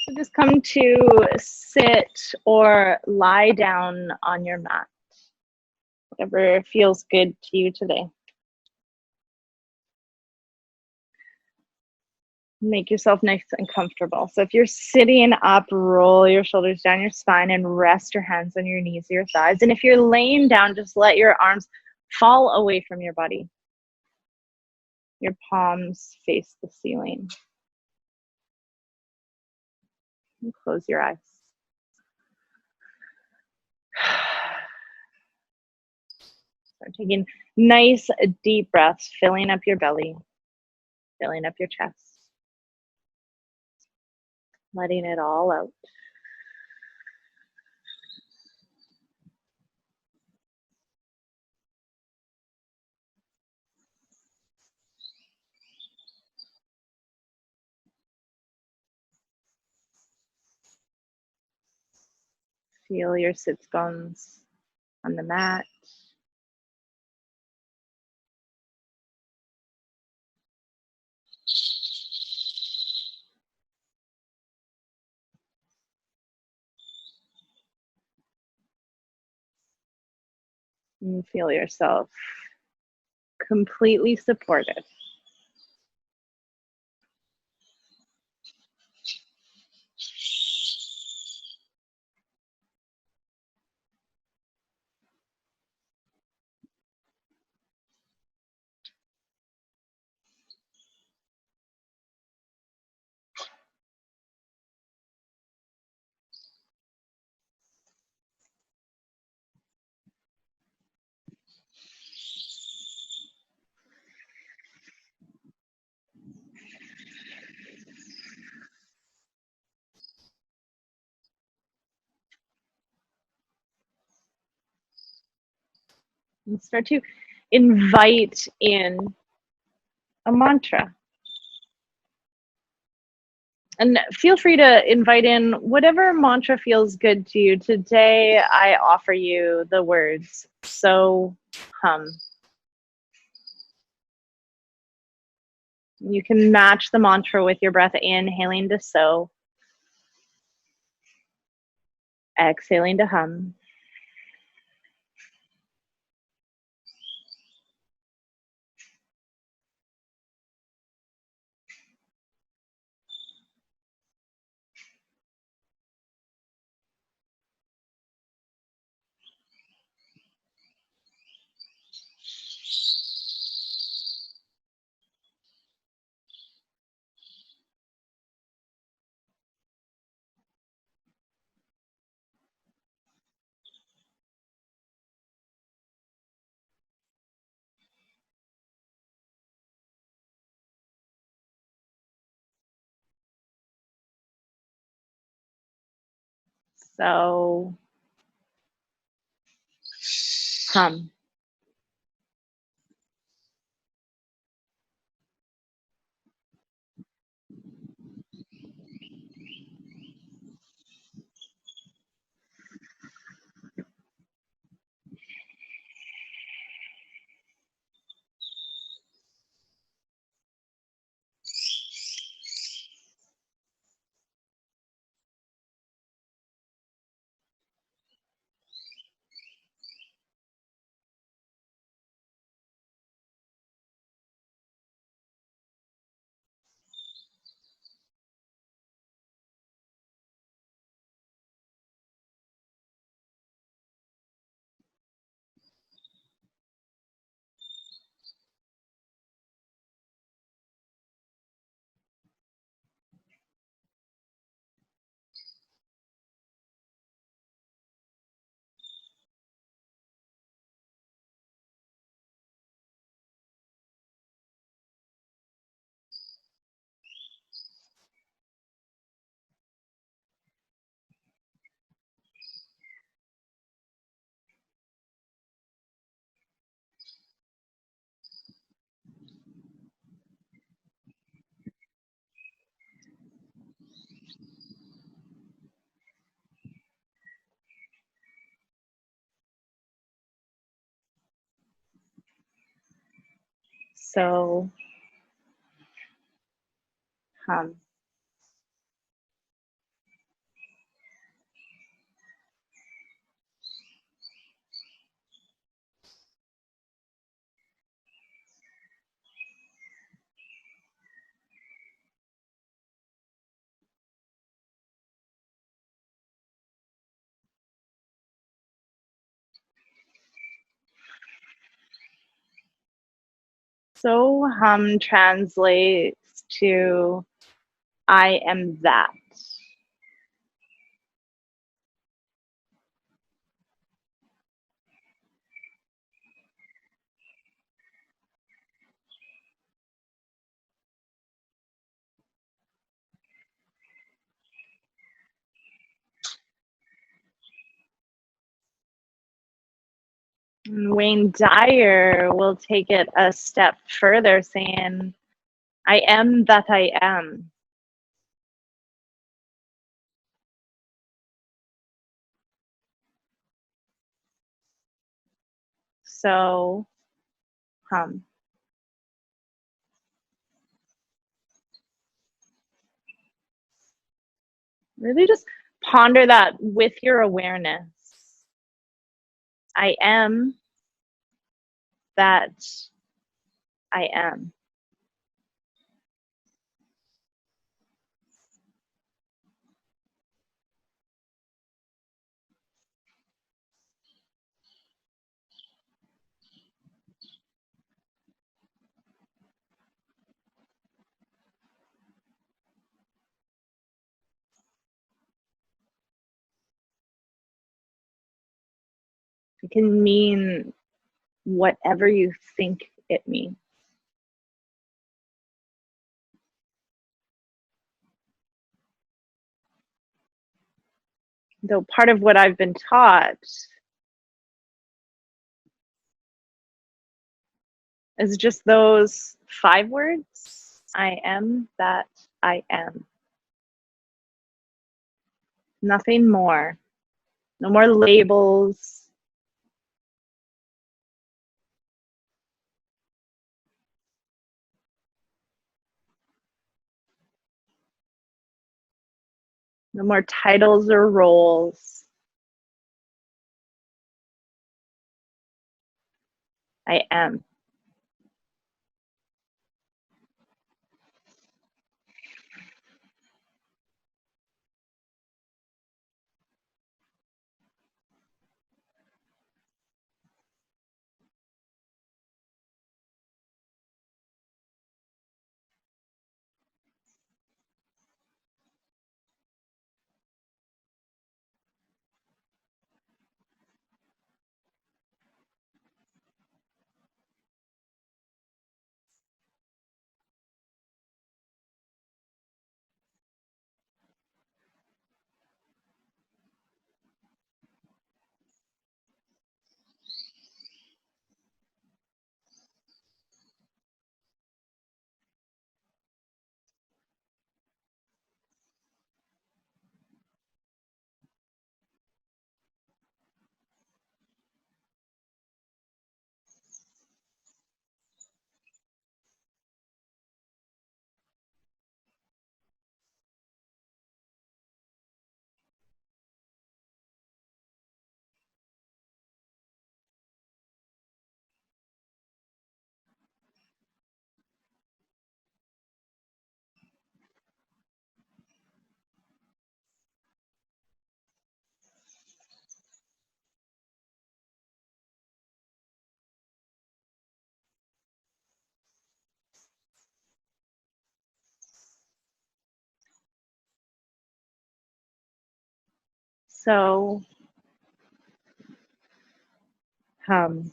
So just come to sit or lie down on your mat, whatever feels good to you today. Make yourself nice and comfortable. So if you're sitting up, roll your shoulders down your spine and rest your hands on your knees or your thighs. And if you're laying down, just let your arms fall away from your body. Your palms face the ceiling. And close your eyes. Start taking nice deep breaths, filling up your belly, filling up your chest. Letting it all out. Feel your sits bones on the mat. And feel yourself completely supported. And start to invite in a mantra. And feel free to invite in whatever mantra feels good to you. Today, I offer you the words, so hum. You can match the mantra with your breath, inhaling to so, exhaling to hum. So hum. So hum. So hum translates to I am that. And Wayne Dyer will take it a step further, saying, I am that I am. So hum. Really just ponder that with your awareness. I am that I am. It can mean whatever you think it means. Though part of what I've been taught is just those 5 words. I am that I am. Nothing more. No more labels. No more titles or roles. I am. So hum.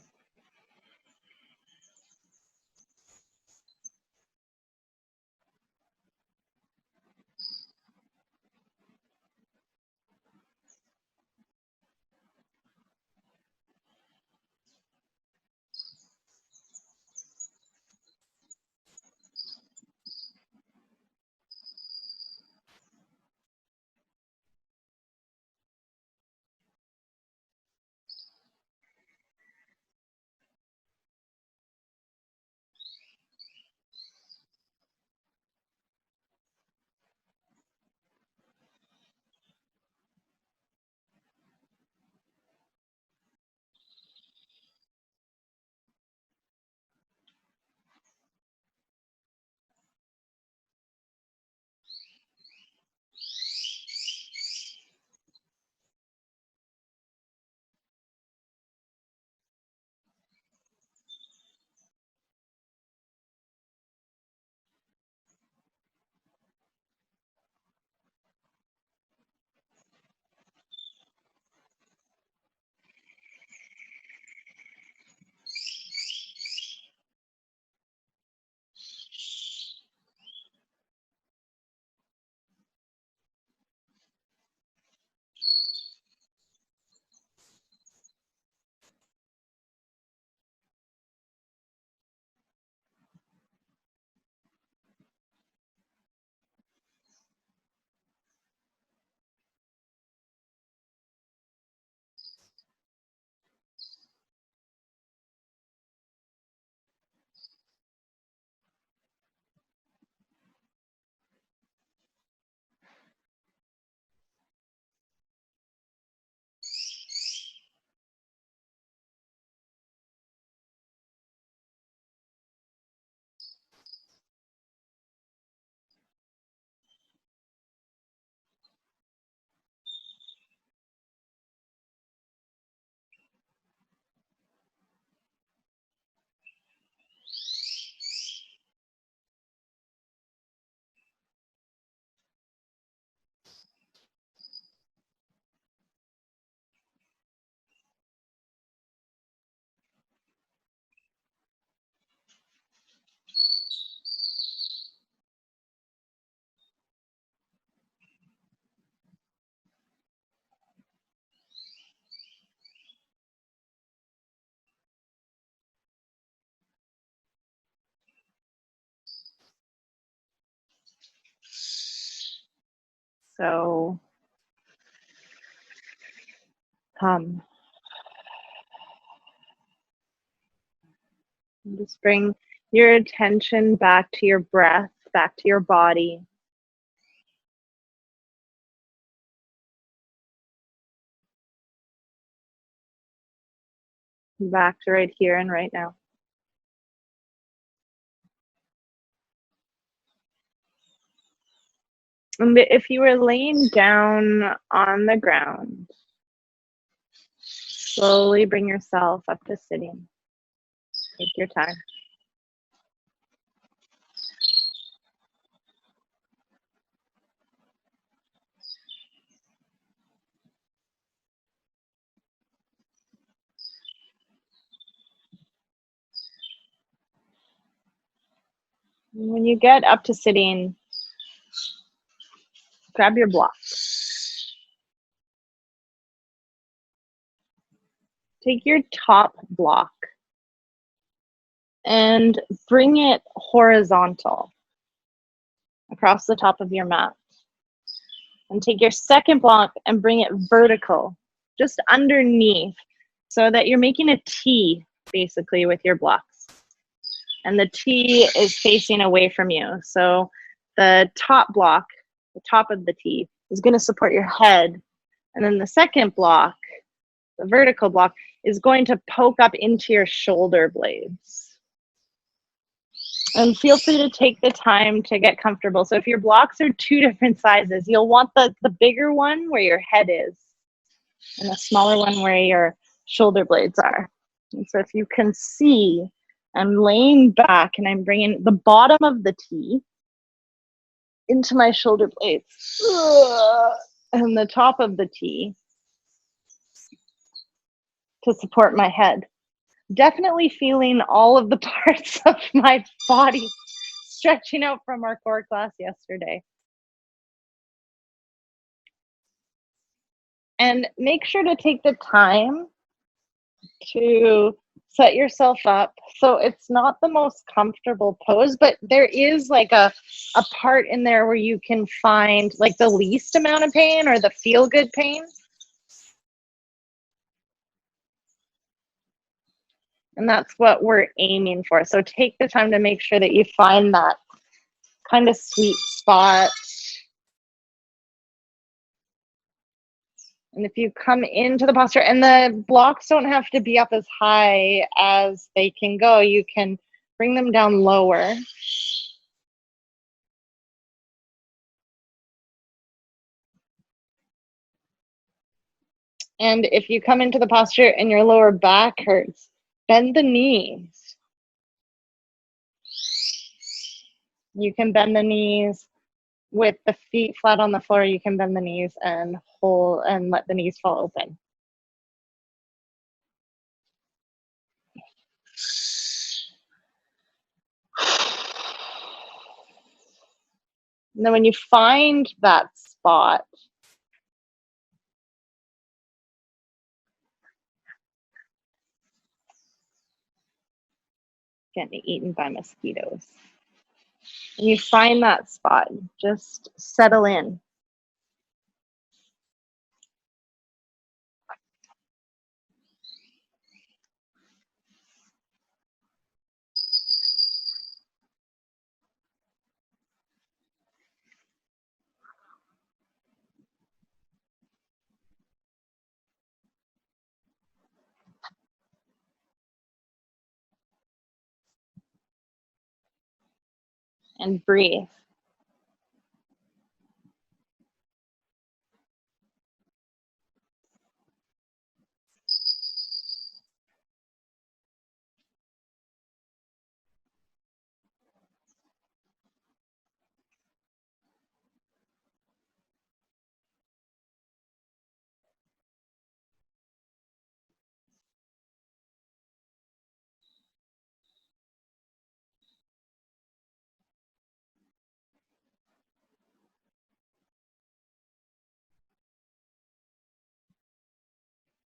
So come. And just bring your attention back to your breath, back to your body. Back to right here and right now. And if you were laying down on the ground, slowly bring yourself up to sitting. Take your time. When you get up to sitting, grab your block. Take your top block and bring it horizontal across the top of your mat. And take your second block and bring it vertical, just underneath, so that you're making a T basically with your blocks. And the T is facing away from you. So the top block, the top of the T, is going to support your head. And then the second block, the vertical block, is going to poke up into your shoulder blades. And feel free to take the time to get comfortable. So if your blocks are two different sizes, you'll want the bigger one where your head is and the smaller one where your shoulder blades are. And so if you can see, I'm laying back and I'm bringing the bottom of the T into my shoulder blades and the top of the T to support my head. Definitely feeling all of the parts of my body stretching out from our core class yesterday. And make sure to take the time to set yourself up so it's not the most comfortable pose, but there is like a part in there where you can find like the least amount of pain or the feel good pain. And that's what we're aiming for. So take the time to make sure that you find that kind of sweet spot. And if you come into the posture, and the blocks don't have to be up as high as they can go, you can bring them down lower. And if you come into the posture and your lower back hurts, bend the knees. You can bend the knees with the feet flat on the floor. You can bend the knees and hold and let the knees fall open. And then when you find that spot, getting eaten by mosquitoes. And you find that spot, just settle in. And breathe.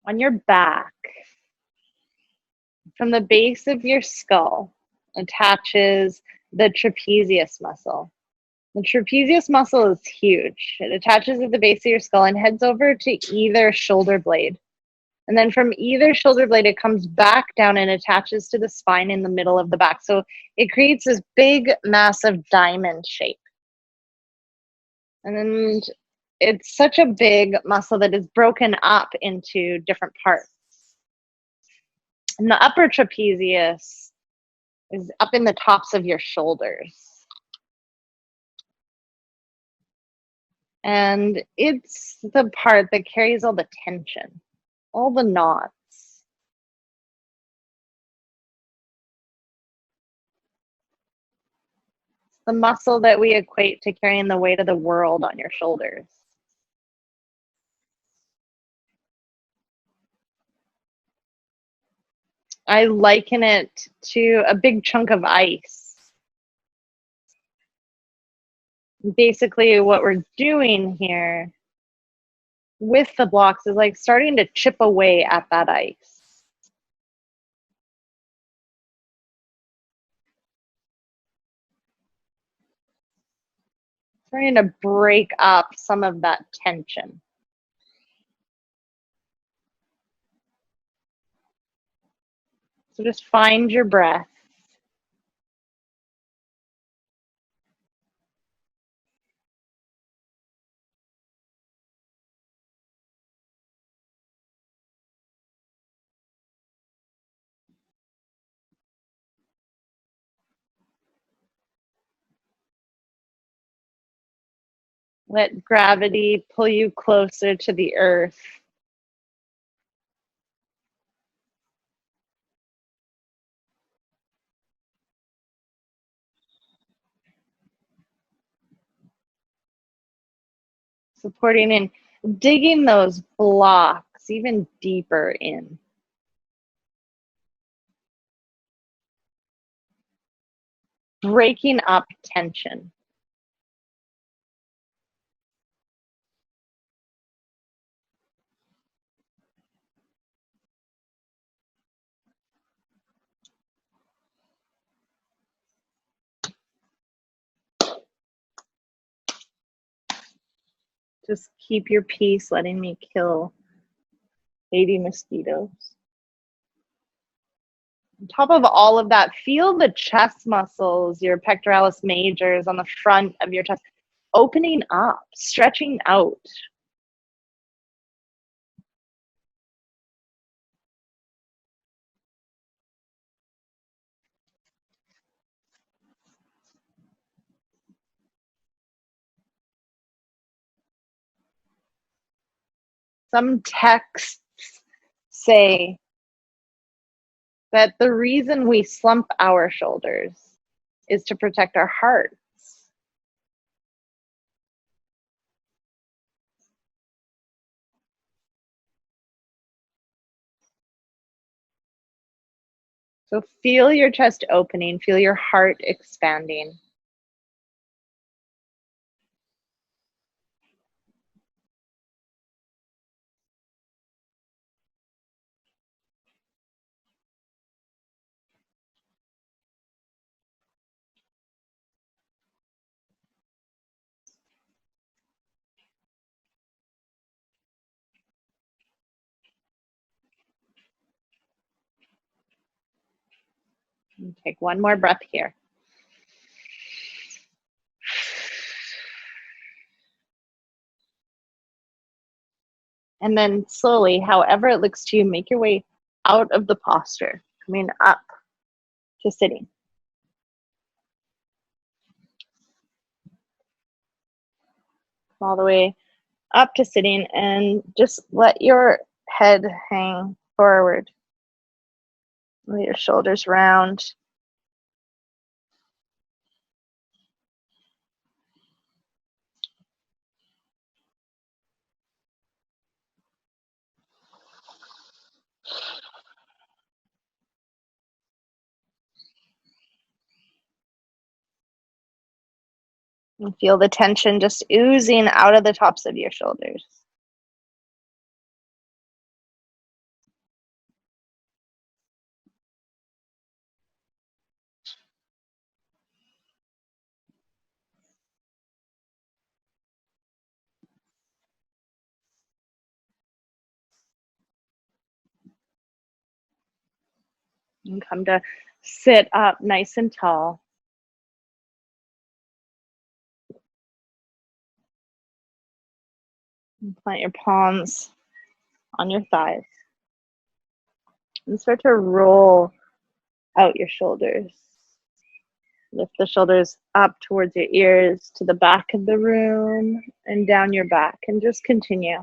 On your back, from the base of your skull, attaches the trapezius muscle. The trapezius muscle is huge. It attaches at the base of your skull and heads over to either shoulder blade. And then from either shoulder blade, it comes back down and attaches to the spine in the middle of the back. So it creates this big, massive diamond shape. And it's such a big muscle that is broken up into different parts. And the upper trapezius is up in the tops of your shoulders. And it's the part that carries all the tension, all the knots. It's the muscle that we equate to carrying the weight of the world on your shoulders. I liken it to a big chunk of ice. Basically, what we're doing here with the blocks is like starting to chip away at that ice. Trying to break up some of that tension. So just find your breath. Let gravity pull you closer to the earth. Supporting and digging those blocks even deeper in. Breaking up tension. Just keep your peace, letting me kill 80 mosquitoes. On top of all of that, feel the chest muscles, your pectoralis majors on the front of your chest, opening up, stretching out. Some texts say that the reason we slump our shoulders is to protect our hearts. So feel your chest opening, feel your heart expanding. And take one more breath here. And then slowly, however it looks to you, make your way out of the posture, coming up to sitting. All the way up to sitting, and just let your head hang forward. Let your shoulders round. And feel the tension just oozing out of the tops of your shoulders. And come to sit up nice and tall. And plant your palms on your thighs. And start to roll out your shoulders. Lift the shoulders up towards your ears, to the back of the room, and down your back. And just continue.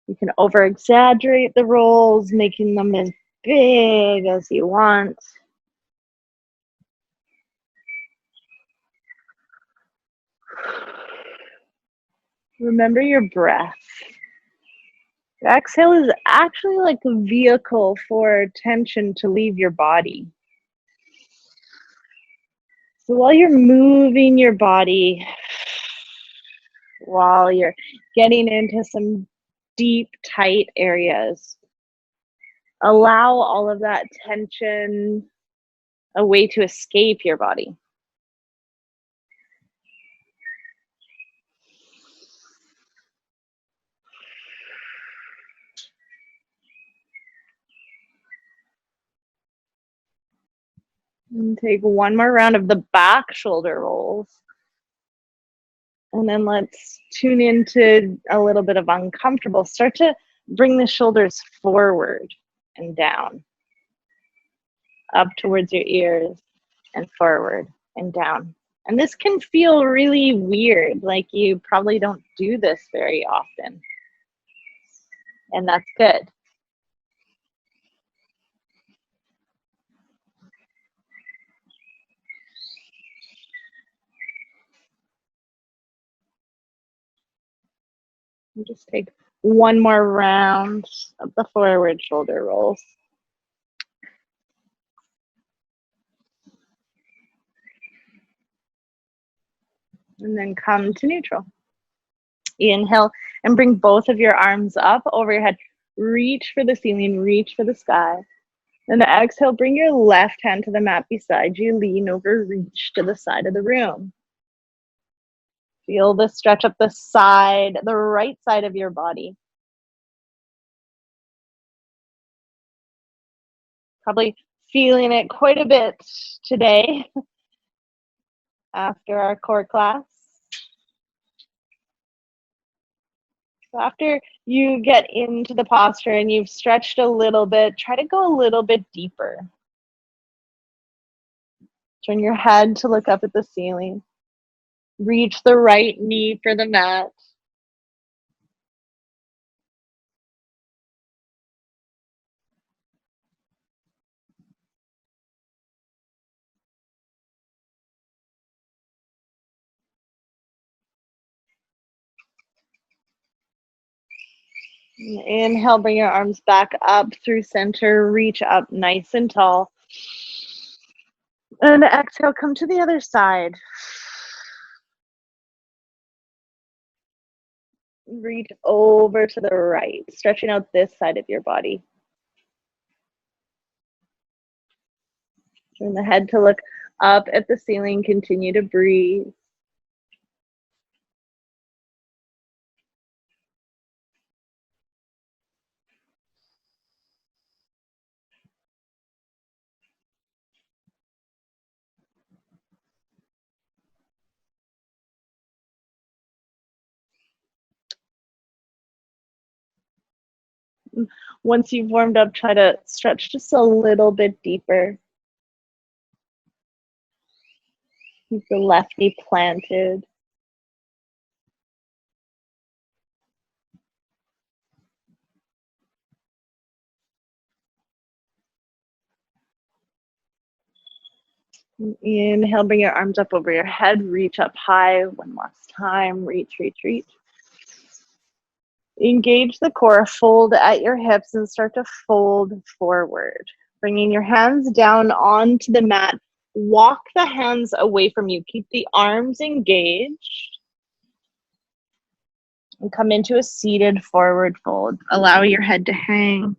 You can over-exaggerate the rolls, making them as big as you want. Remember your breath. The exhale is actually like a vehicle for tension to leave your body. So while you're moving your body, while you're getting into some deep, tight areas, allow all of that tension, a way to escape your body. And take one more round of the back shoulder rolls. And then let's tune into a little bit of uncomfortable. Start to bring the shoulders forward and down, up towards your ears and forward and down. And this can feel really weird, like you probably don't do this very often. And that's good. And just take one more round of the forward shoulder rolls. And then come to neutral. Inhale and bring both of your arms up over your head. Reach for the ceiling, reach for the sky. Then exhale, bring your left hand to the mat beside you. Lean over, reach to the side of the room. Feel the stretch up the side, the right side of your body. Probably feeling it quite a bit today after our core class. So after you get into the posture and you've stretched a little bit, try to go a little bit deeper. Turn your head to look up at the ceiling. Reach the right knee for the mat. Inhale, bring your arms back up through center. Reach up nice and tall. And exhale, come to the other side. Reach over to the right, stretching out this side of your body. Turn the head to look up at the ceiling. Continue to breathe. Once you've warmed up, try to stretch just a little bit deeper. Keep the left knee planted. Inhale, bring your arms up over your head. Reach up high. One last time. Reach, reach, reach. Engage the core. Fold at your hips and start to fold forward. Bringing your hands down onto the mat. Walk the hands away from you. Keep the arms engaged. And come into a seated forward fold. Allow your head to hang.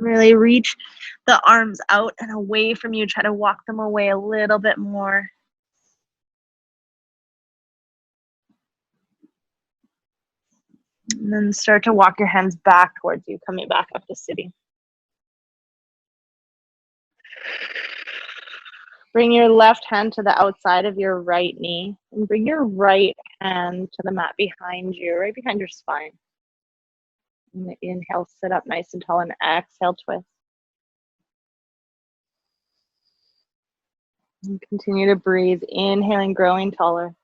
Really reach the arms out and away from you. Try to walk them away a little bit more. And then start to walk your hands back towards you, coming back up to sitting. Bring your left hand to the outside of your right knee and bring your right hand to the mat behind you, right behind your spine. And inhale, sit up nice and tall, and exhale, twist. And continue to breathe, inhaling, growing taller.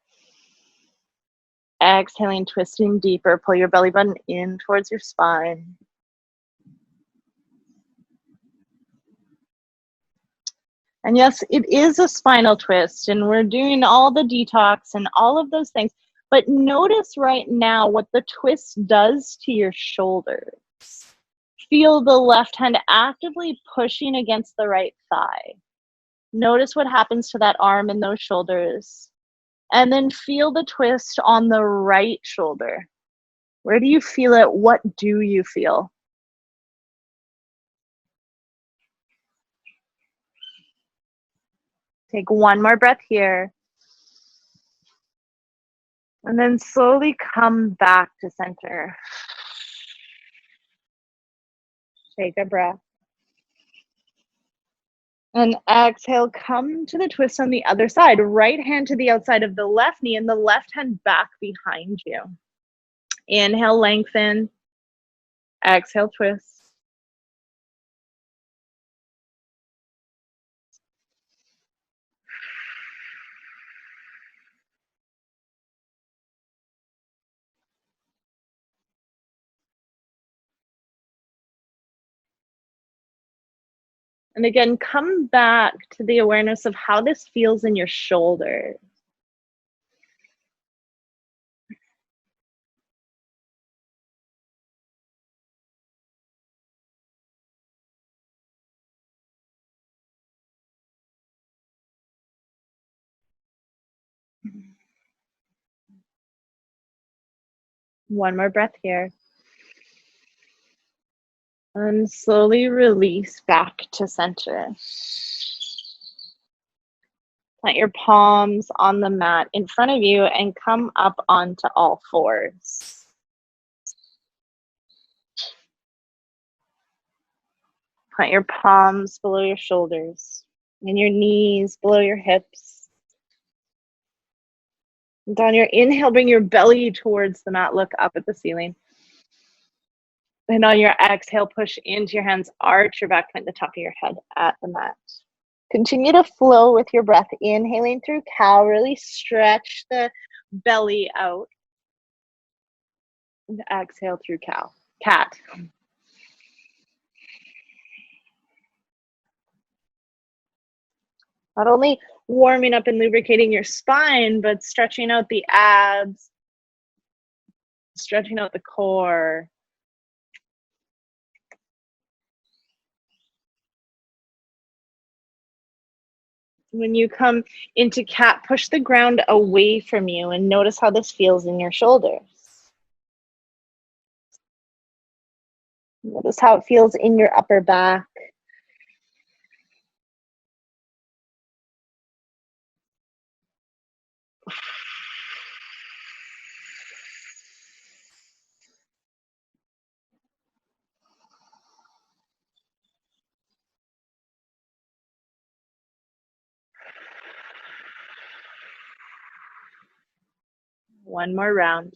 Exhaling, twisting deeper. Pull your belly button in towards your spine. And yes, it is a spinal twist, and we're doing all the detox and all of those things. But notice right now what the twist does to your shoulders. Feel the left hand actively pushing against the right thigh. Notice what happens to that arm and those shoulders. And then feel the twist on the right shoulder. Where do you feel it? What do you feel? Take one more breath here. And then slowly come back to center. Take a breath. And exhale, come to the twist on the other side. Right hand to the outside of the left knee and the left hand back behind you. Inhale, lengthen. Exhale, twist. And again, come back to the awareness of how this feels in your shoulder. One more breath here. And slowly release back to center. Plant your palms on the mat in front of you and come up onto all fours. Plant your palms below your shoulders and your knees below your hips. And on your inhale, bring your belly towards the mat, look up at the ceiling. And on your exhale, push into your hands, arch your back, point the top of your head at the mat. Continue to flow with your breath, inhaling through cow, really stretch the belly out. And exhale through cat. Not only warming up and lubricating your spine, but stretching out the abs, stretching out the core. When you come into cat, push the ground away from you and notice how this feels in your shoulders. Notice how it feels in your upper back. One more round.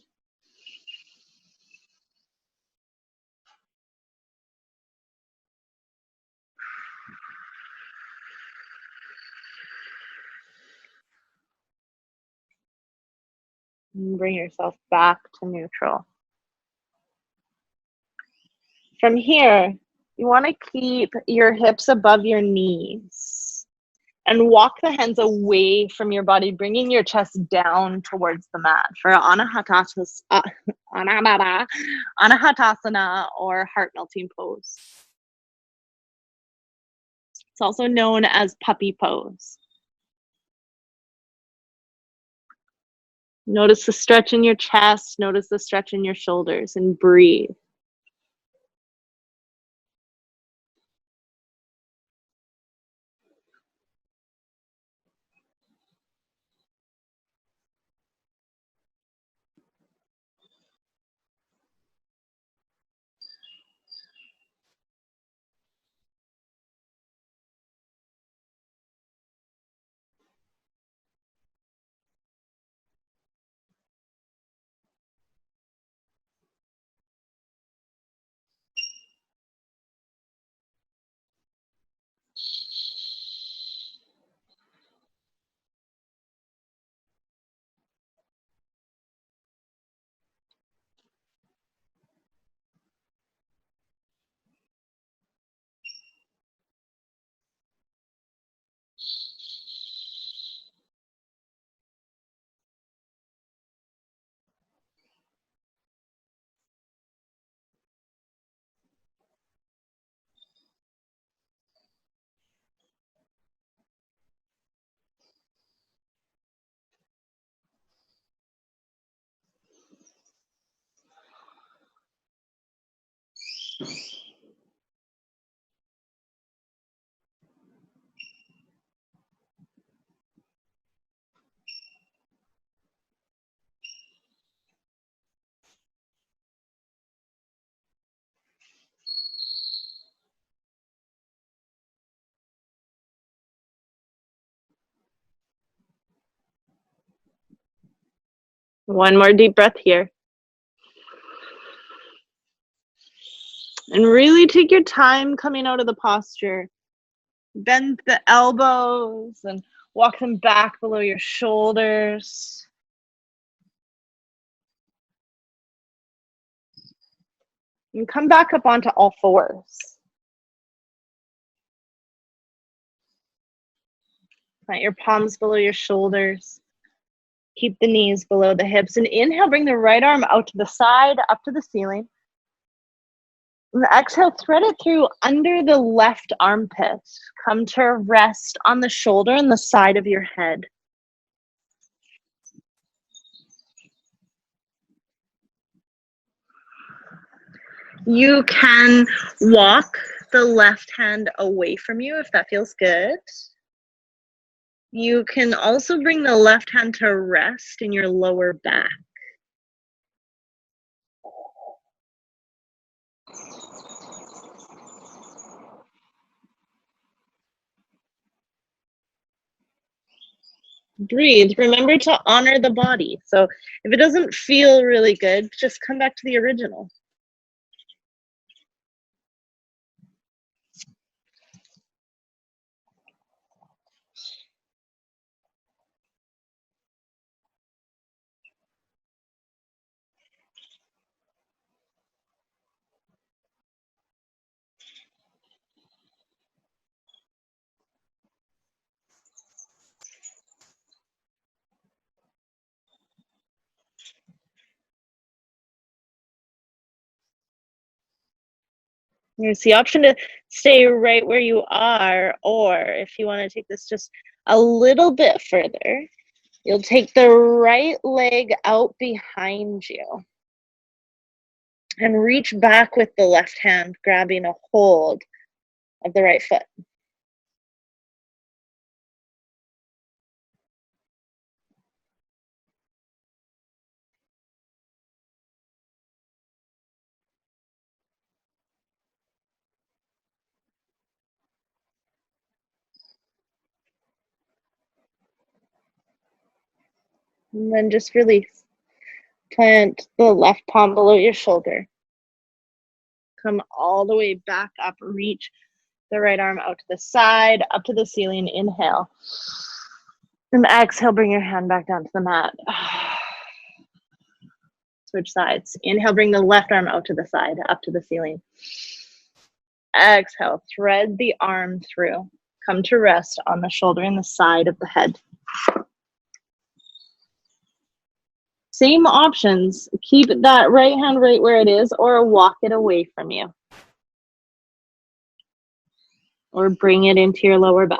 And bring yourself back to neutral. From here, you want to keep your hips above your knees and walk the hands away from your body, bringing your chest down towards the mat for Anahatasana or heart melting pose. It's also known as puppy pose. Notice the stretch in your chest, notice the stretch in your shoulders, and breathe. One more deep breath here. And really take your time coming out of the posture. Bend the elbows and walk them back below your shoulders. And come back up onto all fours. Plant your palms below your shoulders. Keep the knees below the hips. And inhale, bring the right arm out to the side, up to the ceiling. And exhale, thread it through under the left armpit. Come to rest on the shoulder and the side of your head. You can walk the left hand away from you if that feels good. You can also bring the left hand to rest in your lower back. Breathe. Remember to honor the body. So if it doesn't feel really good, just come back to the original. There's the option to stay right where you are, or if you want to take this just a little bit further, you'll take the right leg out behind you and reach back with the left hand, grabbing a hold of the right foot. And then just release. Plant the left palm below your shoulder. Come all the way back up. Reach the right arm out to the side, up to the ceiling. Inhale. And exhale, bring your hand back down to the mat. Switch sides. Inhale, bring the left arm out to the side, up to the ceiling. Exhale, thread the arm through. Come to rest on the shoulder and the side of the head. Same options. Keep that right hand right where it is, or walk it away from you. Or bring it into your lower back.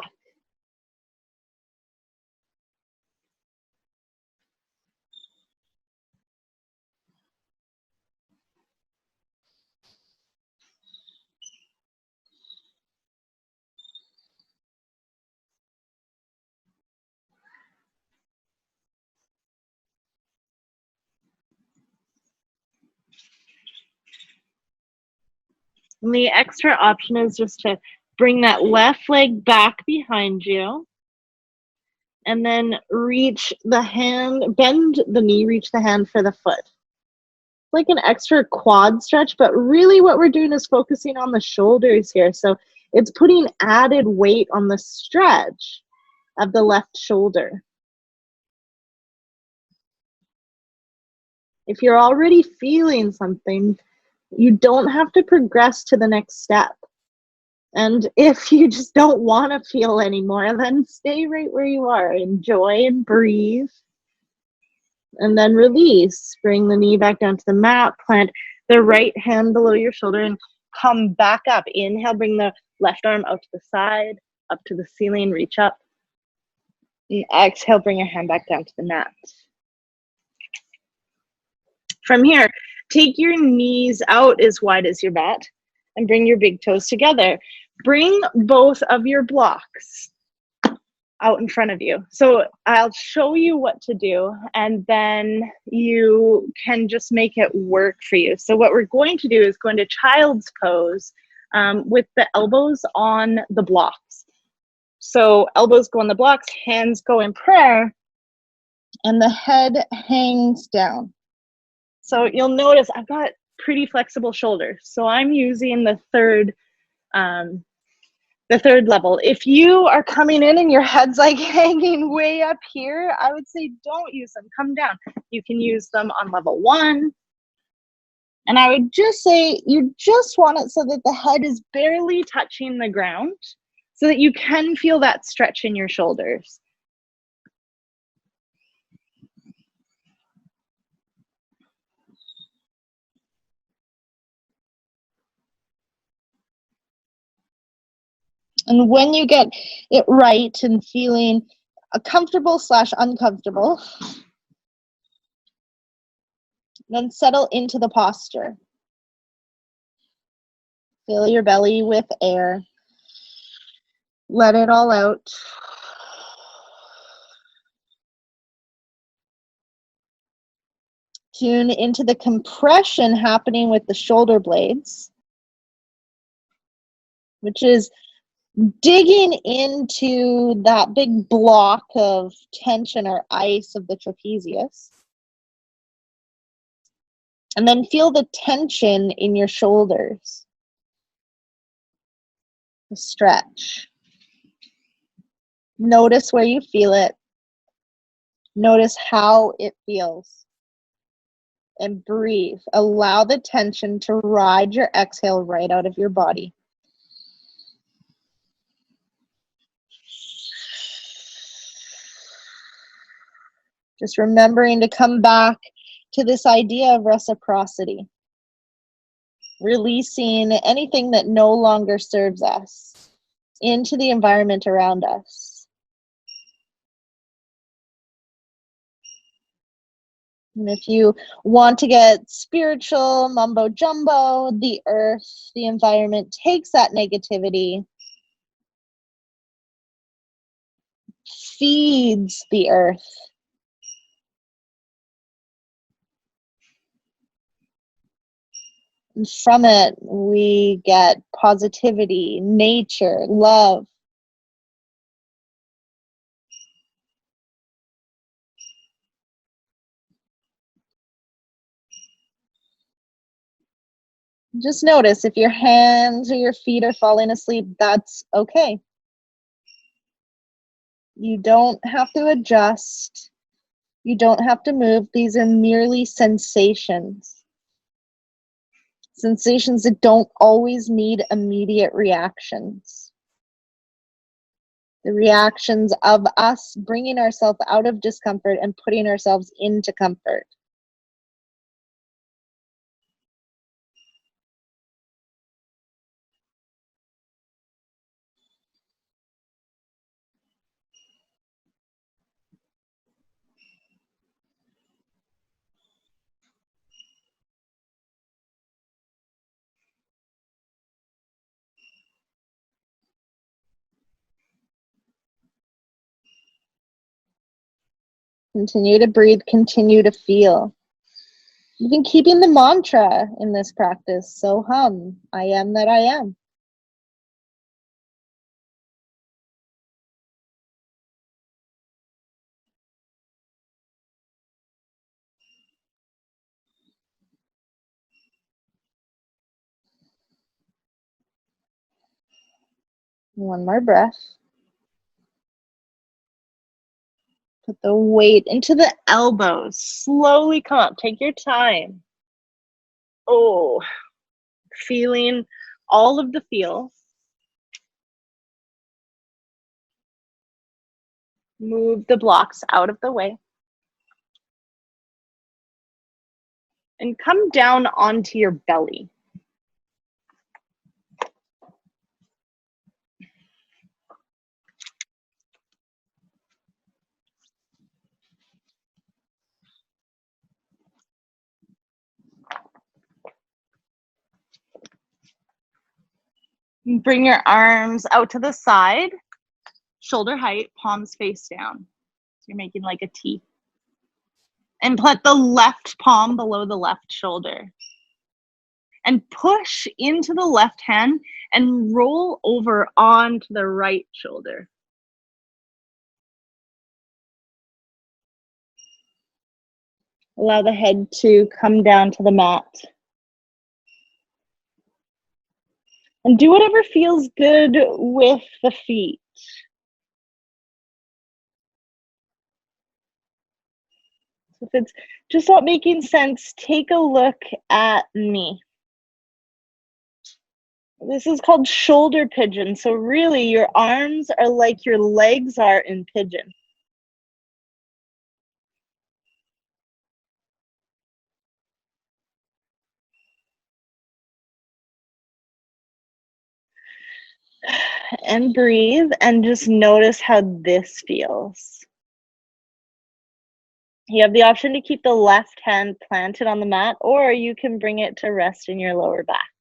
And the extra option is just to bring that left leg back behind you. And then reach the hand, bend the knee, reach the hand for the foot. Like an extra quad stretch, but really what we're doing is focusing on the shoulders here. So it's putting added weight on the stretch of the left shoulder. If you're already feeling something, you don't have to progress to the next step. And if you just don't want to feel anymore, then stay right where you are. Enjoy and breathe. And then release. Bring the knee back down to the mat. Plant the right hand below your shoulder and come back up. Inhale, bring the left arm out to the side, up to the ceiling, reach up. And exhale, bring your hand back down to the mat. From here, take your knees out as wide as your mat and bring your big toes together. Bring both of your blocks out in front of you. So I'll show you what to do, and then you can just make it work for you. So what we're going to do is go into child's pose with the elbows on the blocks. So elbows go on the blocks, hands go in prayer, and the head hangs down. So you'll notice I've got pretty flexible shoulders. So I'm using the third level. If you are coming in and your head's like hanging way up here, I would say don't use them. Come down. You can use them on level 1. And I would just say you just want it so that the head is barely touching the ground so that you can feel that stretch in your shoulders. And when you get it right and feeling comfortable / uncomfortable, then settle into the posture. Fill your belly with air. Let it all out. Tune into the compression happening with the shoulder blades, which is digging into that big block of tension or ice of the trapezius. And then feel the tension in your shoulders. The stretch. Notice where you feel it. Notice how it feels. And breathe. Allow the tension to ride your exhale right out of your body. Just remembering to come back to this idea of reciprocity. Releasing anything that no longer serves us into the environment around us. And if you want to get spiritual, mumbo jumbo, the earth, the environment takes that negativity, feeds the earth. And from it, we get positivity, nature, love. Just notice if your hands or your feet are falling asleep, that's okay. You don't have to adjust. You don't have to move. These are merely sensations. Sensations that don't always need immediate reactions. The reactions of us bringing ourselves out of discomfort and putting ourselves into comfort. Continue to breathe, continue to feel. You've been keeping the mantra in this practice, so hum, I am that I am. One more breath. Put the weight into the elbows. Slowly come up. Take your time. Oh, feeling all of the feels. Move the blocks out of the way. And come down onto your belly. Bring your arms out to the side, shoulder height, palms face down. So you're making like a T. And put the left palm below the left shoulder. And push into the left hand and roll over onto the right shoulder. Allow the head to come down to the mat. And do whatever feels good with the feet. So if it's just not making sense, take a look at me. This is called shoulder pigeon. So really your arms are like your legs are in pigeon. And breathe and just notice how this feels. You have the option to keep the left hand planted on the mat, or you can bring it to rest in your lower back.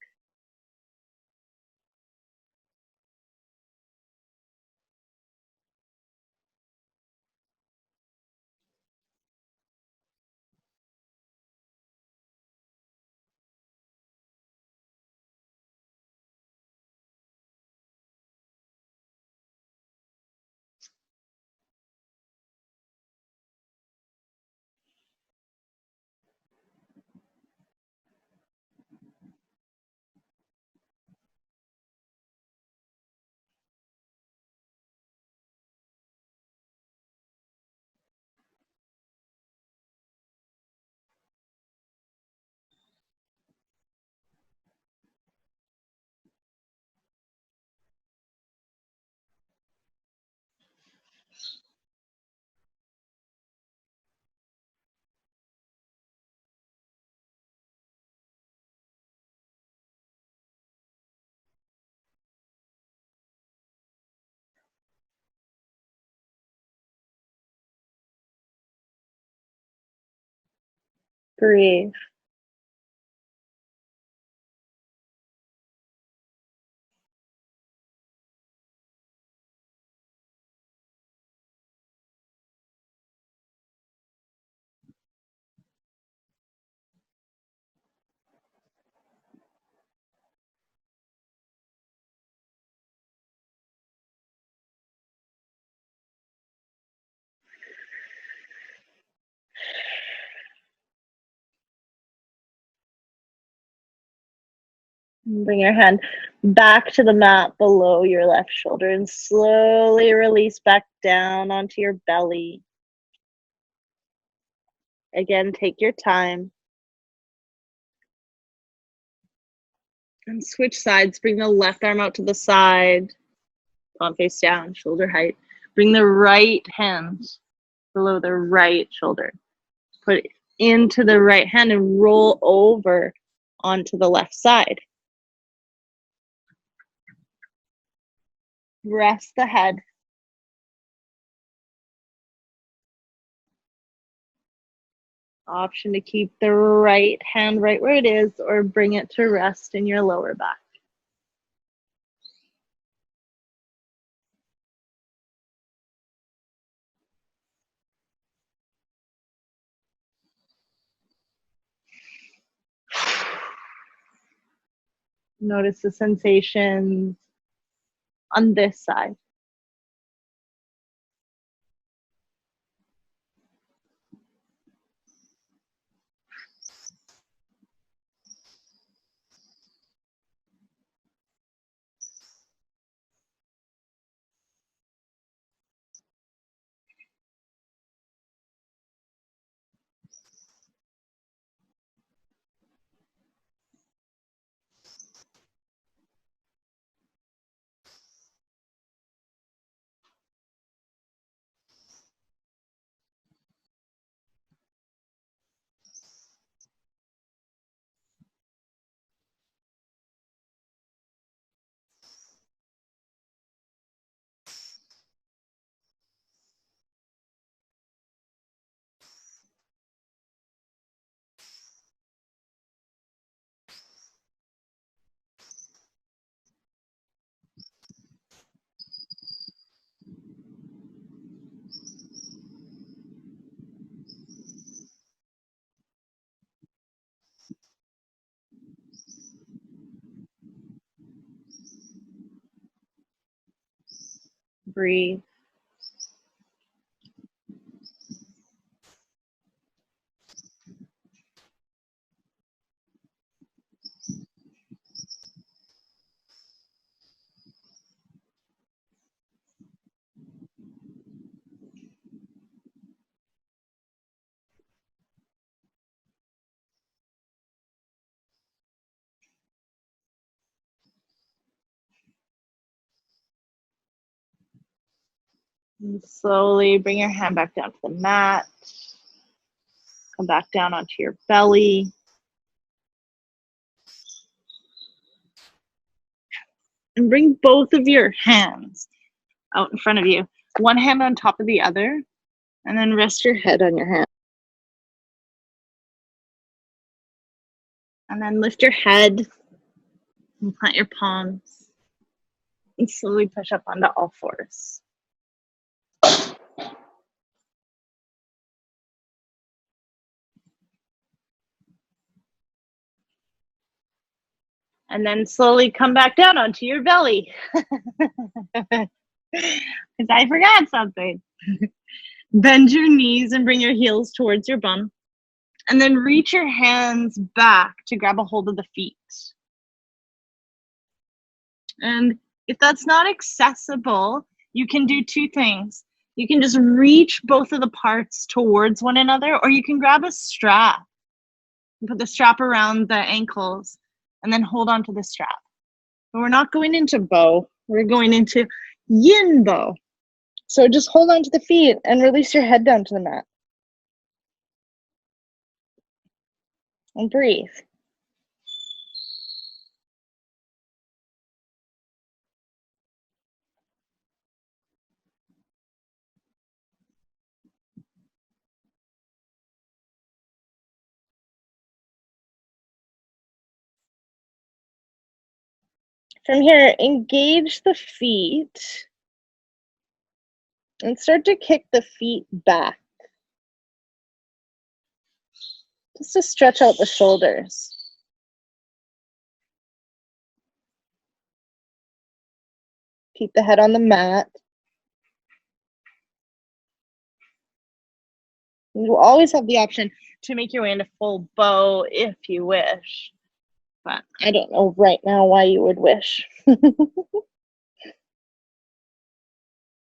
Breathe. Bring your hand back to the mat below your left shoulder and slowly release back down onto your belly. Again, take your time. And switch sides. Bring the left arm out to the side. Palm face down, shoulder height. Bring the right hand below the right shoulder. Put it into the right hand and roll over onto the left side. Rest the head. Option to keep the right hand right where it is or bring it to rest in your lower back. Notice the sensations on this side. Breathe. And slowly bring your hand back down to the mat. Come back down onto your belly. And bring both of your hands out in front of you. One hand on top of the other. And then rest your head on your hand. And then lift your head and plant your palms. And slowly push up onto all fours. And then slowly come back down onto your belly. Because I forgot something. Bend your knees and bring your heels towards your bum. And then reach your hands back to grab a hold of the feet. And if that's not accessible, you can do two things. You can just reach both of the parts towards one another, or you can grab a strap and put the strap around the ankles and then hold on to the strap. But we're not going into bow. We're going into yin bow. So just hold on to the feet and release your head down to the mat. And breathe. From here, engage the feet and start to kick the feet back. Just to stretch out the shoulders. Keep the head on the mat. You always have the option to make your way into full bow if you wish. But I don't know right now why you would wish.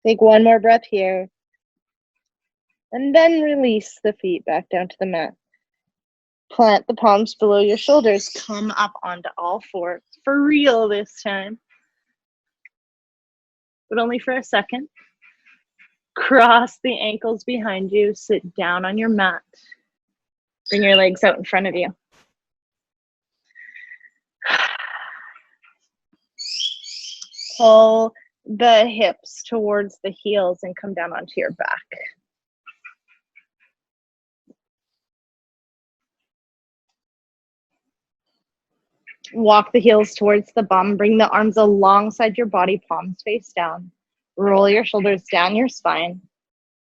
Take one more breath here. And then release the feet back down to the mat. Plant the palms below your shoulders. Come up onto all fours. For real this time. But only for a second. Cross the ankles behind you. Sit down on your mat. Bring your legs out in front of you. Pull the hips towards the heels and come down onto your back. Walk the heels towards the bum. Bring the arms alongside your body, palms face down. Roll your shoulders down your spine.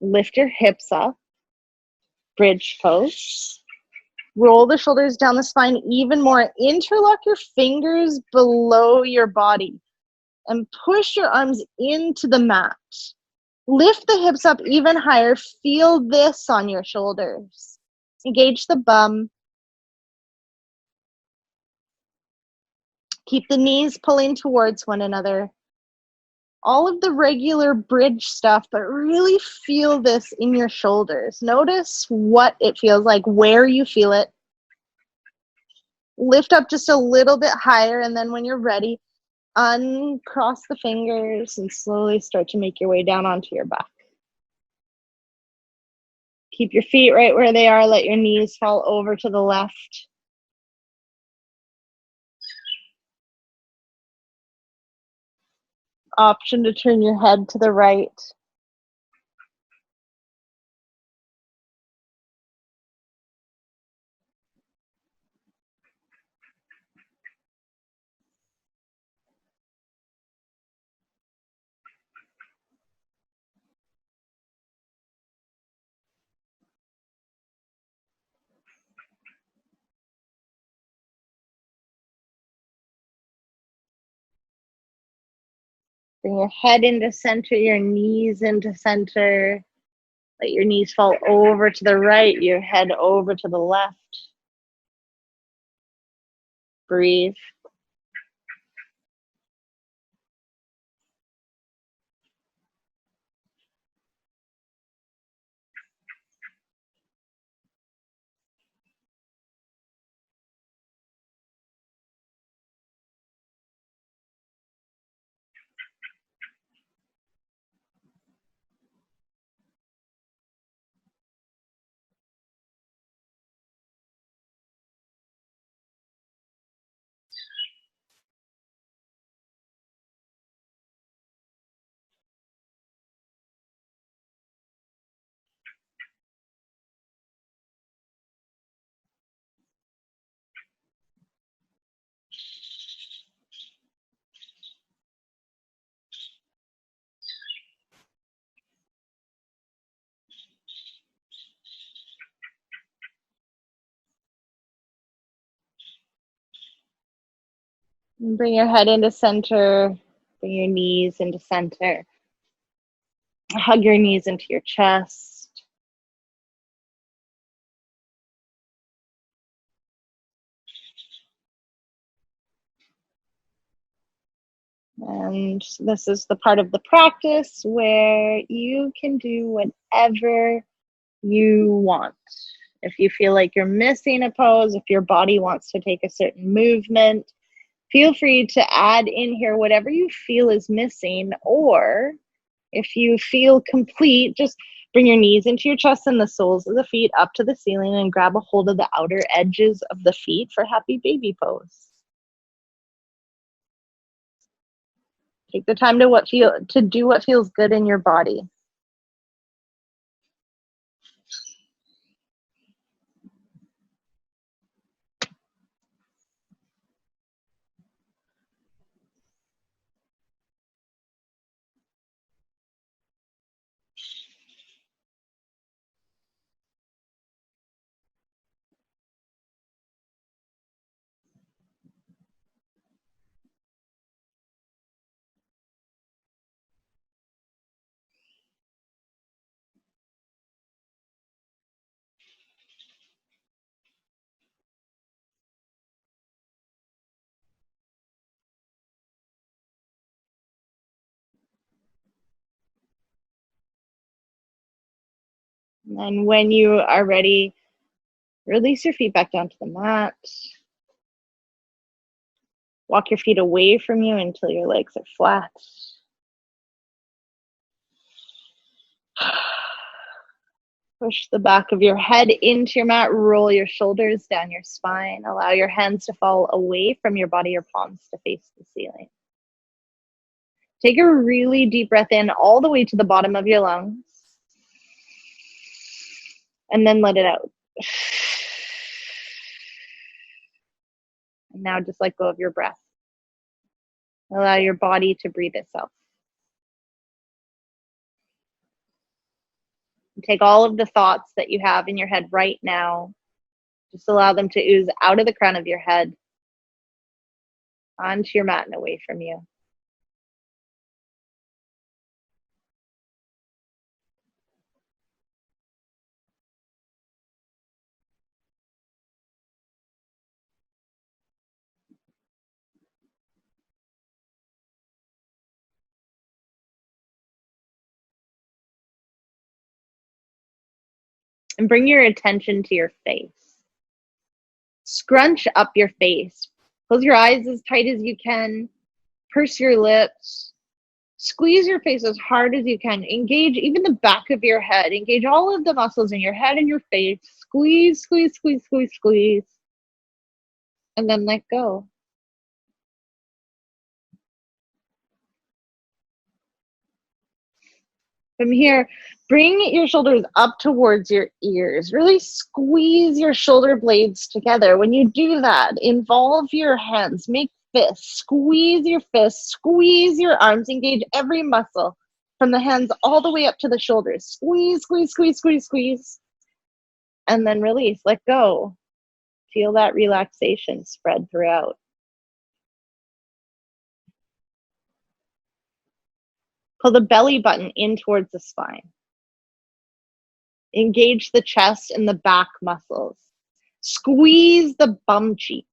Lift your hips up. Bridge pose. Roll the shoulders down the spine even more. Interlock your fingers below your body and push your arms into the mat. Lift the hips up even higher. Feel this on your shoulders. Engage the bum. Keep the knees pulling towards one another. All of the regular bridge stuff, but really feel this in your shoulders. Notice what it feels like, where you feel it. Lift up just a little bit higher, and then when you're ready, uncross the fingers and slowly start to make your way down onto your back. Keep your feet right where they are. Let your knees fall over to the left. Option to turn your head to the right. Bring your head into center, your knees into center. Let your knees fall over to the right, your head over to the left. Breathe. And bring your head into center. Bring your knees into center. Hug your knees into your chest. And this is the part of the practice where you can do whatever you want. If you feel like you're missing a pose, if your body wants to take a certain movement, feel free to add in here whatever you feel is missing. Or if you feel complete, just bring your knees into your chest and the soles of the feet up to the ceiling and grab a hold of the outer edges of the feet for happy baby pose. Take the time to do what feels good in your body. And when you are ready, release your feet back down to the mat. Walk your feet away from you until your legs are flat. Push the back of your head into your mat. Roll your shoulders down your spine. Allow your hands to fall away from your body, your palms to face the ceiling. Take a really deep breath in all the way to the bottom of your lungs. And then let it out. And now just let go of your breath. Allow your body to breathe itself. Take all of the thoughts that you have in your head right now. Just allow them to ooze out of the crown of your head, onto your mat and away from you. And bring your attention to your face. Scrunch up your face. Close your eyes as tight as you can. Purse your lips. Squeeze your face as hard as you can. Engage even the back of your head. Engage all of the muscles in your head and your face. Squeeze, squeeze, squeeze, squeeze, squeeze. And then let go. From here, bring your shoulders up towards your ears. Really squeeze your shoulder blades together. When you do that, involve your hands. Make fists. Squeeze your fists. Squeeze your arms. Engage every muscle from the hands all the way up to the shoulders. Squeeze, squeeze, squeeze, squeeze, squeeze. And then release. Let go. Feel that relaxation spread throughout. Pull the belly button in towards the spine. Engage the chest and the back muscles. Squeeze the bum cheeks.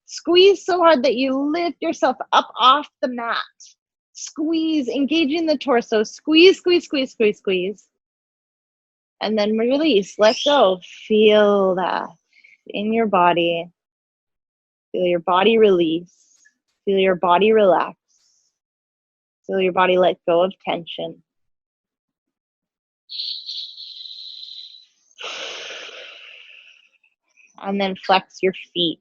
Squeeze so hard that you lift yourself up off the mat. Squeeze, engaging the torso. Squeeze, squeeze, squeeze, squeeze, squeeze. And then release. Let go. Feel that in your body. Feel your body release. Feel your body relax. Feel your body let go of tension. And then flex your feet.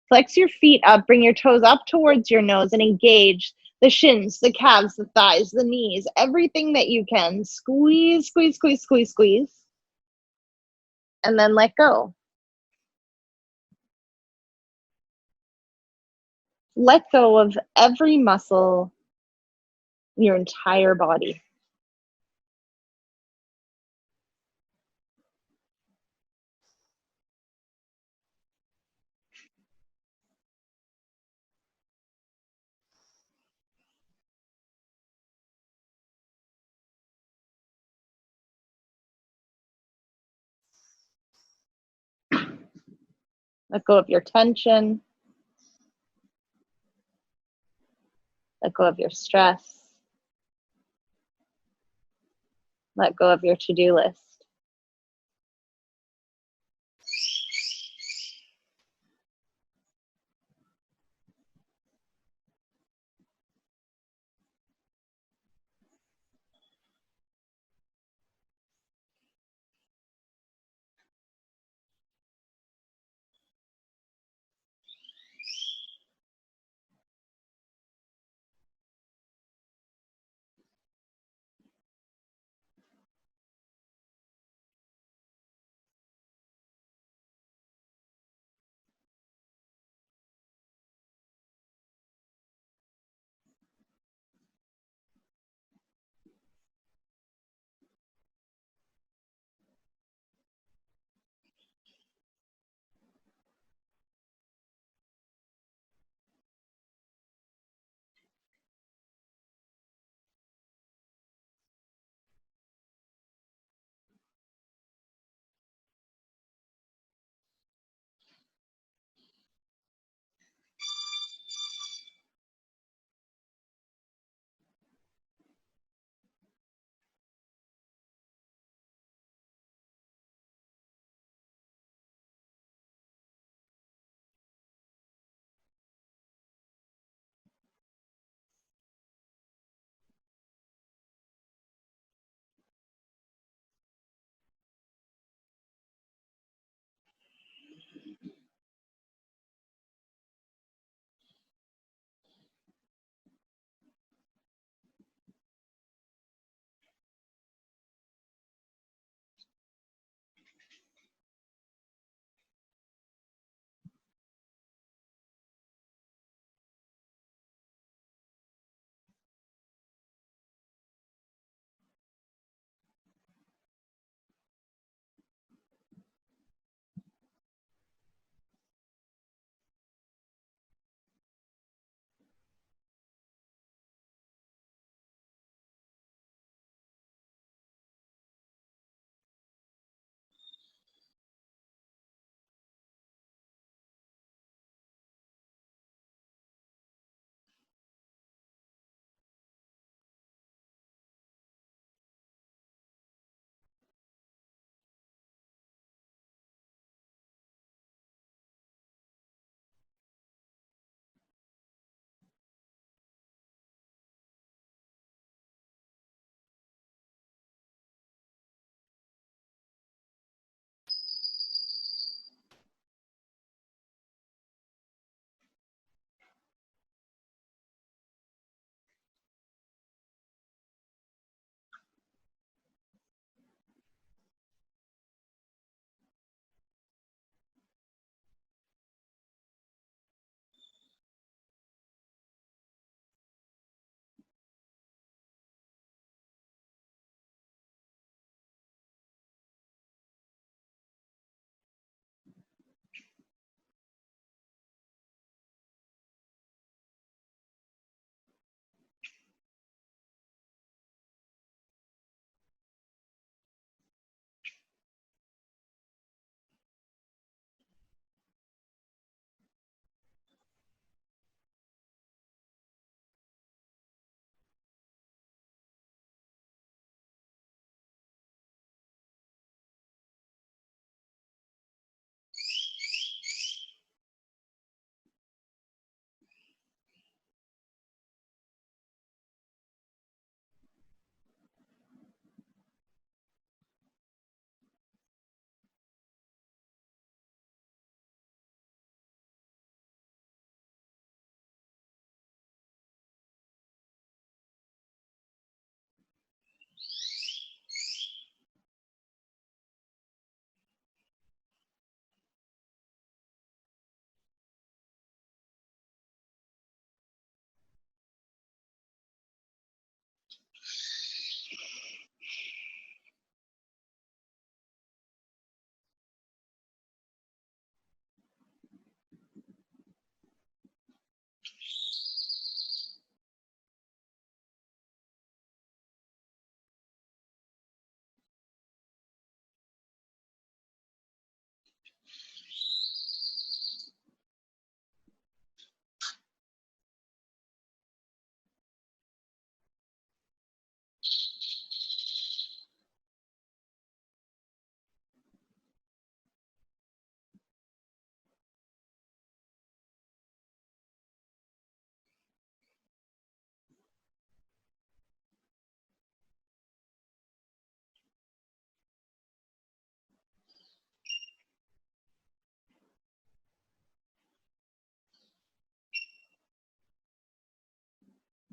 Flex your feet up, bring your toes up towards your nose and engage the shins, the calves, the thighs, the knees, everything that you can. Squeeze, squeeze, squeeze, squeeze, squeeze. And then let go. Let go of every muscle in your entire body. Let go of your tension. Let go of your stress. Let go of your to-do list.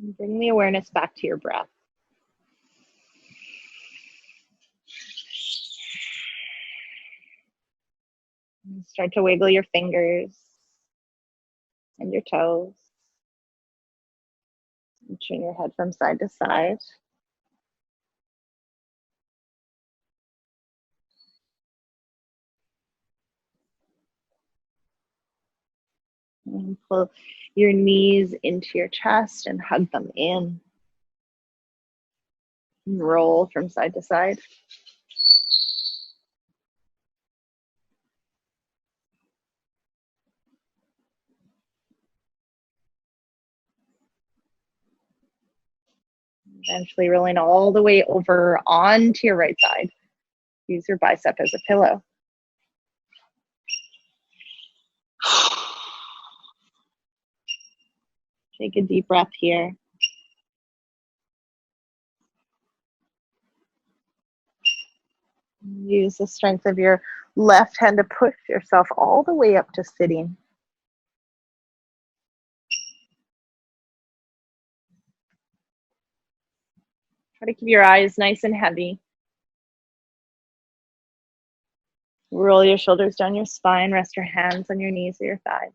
Bring the awareness back to your breath. And start to wiggle your fingers and your toes. And turn your head from side to side. And pull your knees into your chest and hug them in. And roll from side to side. Eventually rolling all the way over onto your right side. Use your bicep as a pillow. Take a deep breath here. Use the strength of your left hand to push yourself all the way up to sitting. Try to keep your eyes nice and heavy. Roll your shoulders down your spine. Rest your hands on your knees or your thighs.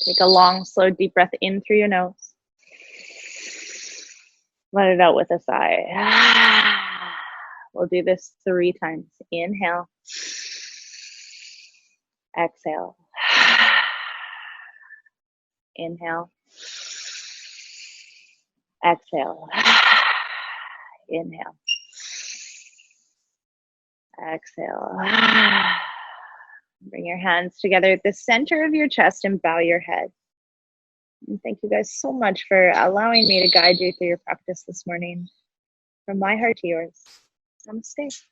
Take a long, slow, deep breath in through your nose. Let it out with a sigh. We'll do this 3 times. Inhale. Exhale. Inhale. Exhale. Inhale. Exhale. Bring your hands together at the center of your chest and bow your head. And thank you guys so much for allowing me to guide you through your practice this morning. From my heart to yours. Namaste.